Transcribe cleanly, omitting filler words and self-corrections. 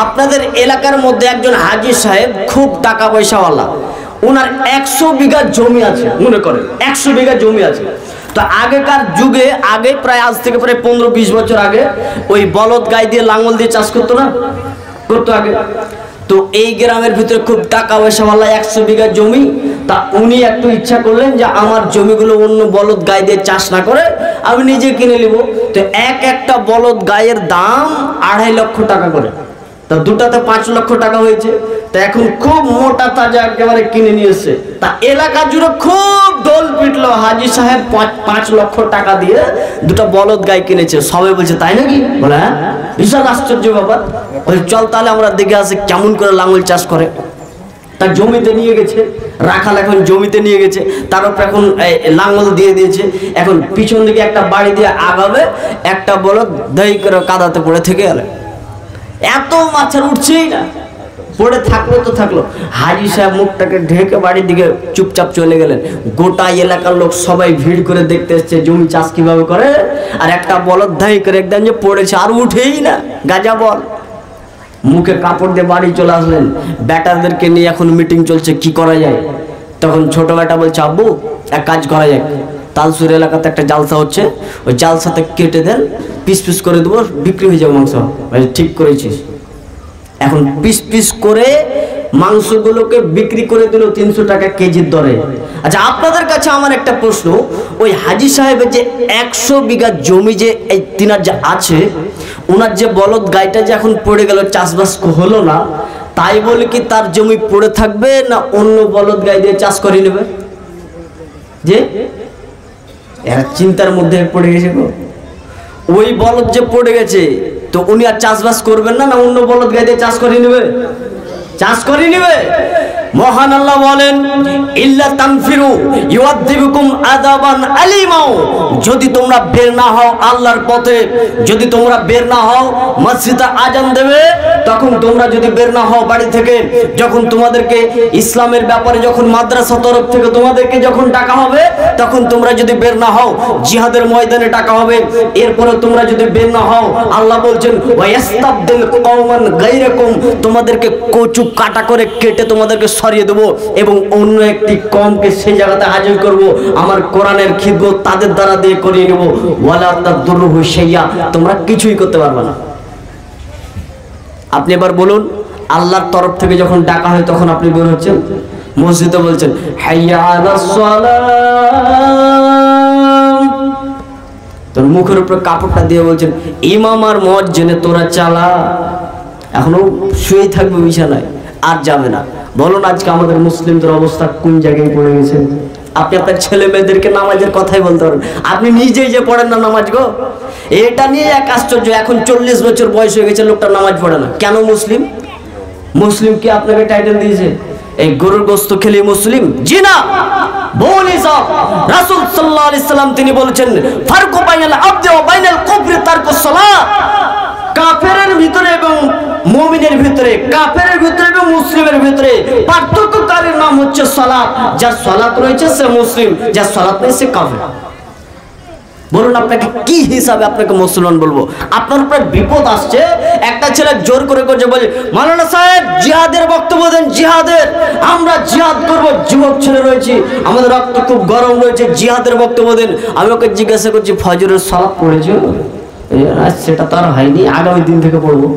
আপনাদের এলাকার মধ্যে একজন হাজী সাহেব খুব টাকা পয়সাওয়ালা, ওনার 100 বিঘা জমি আছে, মনে করেন 100 বিঘা জমি আছে। তো আগেকার যুগে, আগে প্রায় আজ থেকে প্রায় 15-20 বছর আগে ওই বলদ গাই দিয়ে লাঙ্গল দিয়ে চাষ করতো না, করতো আগে। তো এই গ্রামের ভিতরে খুব টাকা পয়সাওয়ালা 100 বিঘা জমি। তা উনি একটু ইচ্ছা করলেন যে আমার জমিগুলো অন্য বলদ গাই দিয়ে চাষ না করে আমি নিজে কিনে নিব। তো একটা বলদ গায়ের দাম 2.5 লক্ষ টাকা করে। তা দুটাতে 5 লক্ষ টাকা হয়েছে। তা এখন খুব মোটা তাজা একেবারে কিনে নিয়েছে। তা এলাকা জুড়ে খুব দোল পিটলো, হাজী সাহেব 5 লক্ষ টাকা দিয়ে দুটা বলদ গাই কিনেছে। সবাই বলছে তাই নাকি? বলে হ্যাঁ, বিশাল আশ্চর্য ব্যাপার। ওই চল তাহলে আমরা দেখে আসি কেমন করে লাঙ্গল চাষ করে। তার জমিতে নিয়ে গেছে, রাখাল এখন জমিতে নিয়ে গেছে, তার উপর এখন লাঙ্গল দিয়ে দিয়েছে। এখন পিছন দিকে একটা বাড়ি দিয়ে আগাবে, একটা বলদ দই করে কাদাতে পড়ে থেকে গেল। এত মাছের উঠছেই না, পড়ে থাকলো তো থাকলো। হাজী সাহেব মুখটাকে ঢেকে বাড়ির দিকে চুপচাপ চলে গেলেন। গোটা এলাকার লোক সবাই ভিড় করে দেখতে এসছে জমি চাষ কিভাবে করে। আর একটা বলদ ধাই করে একদম যে পড়েছে, আর উঠেই না, গাজা বল। মুখে কাপড় দিয়ে বাড়ি চলে আসলেন। ব্যাটাদেরকে নিয়ে এখন মিটিং চলছে কি করা যায়। তখন ছোট বেটা বলছে আব্বু এক কাজ করা যায়, তালসুর এলাকাতে একটা জালসা হচ্ছে, ওই জালসাতে কেটে দেন, পিস পিস করে দেবো, বিক্রি হয়ে যাবে মাংস। ঠিক করেছিস। এখন পিস পিস করে মাংসগুলোকে বিক্রি করে দিল 300 টাকা কেজির দরে। আচ্ছা আপনাদের কাছে আমার একটা প্রশ্ন, ওই হাজী সাহেবের যে 100 বিঘা জমি যে এই তিনার যে আছে, ওনার যে বলদ গাইটা যে এখন পড়ে গেল, চাষবাস হলো না, তাই বলে কি তার জমি পড়ে থাকবে না অন্য বলদ গাই দিয়ে চাষ করে নেবে? যে এরা চিন্তার মধ্যে পড়ে গেছে গো। ওই বলদ যে পড়ে গেছে, তো উনি আর চাষবাস করবেন না, না অন্য বলদ গাই দিয়ে চাষ করে নেবে? চাষ করে নেবে। মহান আল্লাহ বলেন ইল্লা তানফিরু ইউআযিবুকুম আযাবান আলীমা, যদি তোমরা বের না হও আল্লাহর পথে, যদি তোমরা বের না হও, মসজিদে আজান দেবে, তখন তোমরা যদি বের না হও বাড়ি থেকে, যখন তোমাদেরকে ইসলামের ব্যাপারে যখন মাদ্রাসা তরফ থেকে তোমাদেরকে যখন টাকা হবে, তখন তোমরা যদি বের না হও জিহাদের ময়দানে টাকা হবে। এরপরে তোমরা যদি বের না হও, আল্লাহ বলছেন ওয়ায়াস্তাবদিল কওমান গায়রাকুম, তোমাদেরকে কচু কাটা করে কেটে তোমাদেরকে সরিয়ে দেবো এবং অন্য একটি কমকে সেই জায়গাতে হাজির করব, আমার কোরআনের খিদমত তাদের দ্বারা দিয়ে করিয়ে নেব। ওয়ালা তাদুরুহু শাইয়া, তোমরা কিছুই করতে পারবে না। আপনি এবার বলুন, আল্লাহর তরফ থেকে যখন ডাকা হয় তখন আপনি বের হচ্ছেন, মসজিদে বলছেন হাইয়া আলাস সালাম, তোর মুখের উপরে কাপড়টা দিয়ে বলছেন ইমাম আর মুয়াজ্জিনে তোরা চালা। এখনো শুয়ে থাকবে বিছানায়, আর যাবে না। বলুন আজকে আমাদের মুসলিমদের অবস্থা কোন জায়গায় পড়ে গেছে। আপনি আপনার ছেলে মেয়েদেরকে নামাজের কথাই বলতে পারেন, আপনি নিজেই যে পড়েন না নামাজ গো। এটা নিয়ে এক আশ্চর্য, এখন 40 বছর বয়স হয়ে গেছে, লোকটা নামাজ পড়ে না কেন? মুসলিম। মুসলিম কি আপনাকে টাইটেল দিয়েছে? এই গরুর গোশত খেলে মুসলিম? জি না, ভুল হিসাব। রাসূল সাল্লাল্লাহু আলাইহি সাল্লাম তিনি বলেছেন ফারকু বাইনাল আবদি ওয়া বাইনাল কুফরি তারকুস সালাত, কাফেরের ভিতরে এবং মুমিনের ভিতরে, কাফেরের ভিতরে এবং মুসলিমের ভিতরে পার্থক্যকারীর নাম হচ্ছে সালাত। যার সালাত রয়েছে সে মুসলিম, যার সালাত নেই সে কাফের। বলুন আপনাকে কি হিসাবে আপনাকে মুসলমান বলবো? আপনার উপরে বিপদ আসছে, একটা ছেলে জোর করে করছে, বলে মাওলানা সাহেব জিহাদের বক্তব্য দেন, জিহাদের, আমরা জিহাদ করবো, যুবক ছেলে রয়েছে, আমাদের রক্ত খুব গরম রয়েছে, জিহাদের বক্তব্য দেন। আমি ওকে জিজ্ঞাসা করছি ফজরের সালাত পড়েছো? সেটা তো আর হয়নি, আগামী দিন থেকে পড়বো।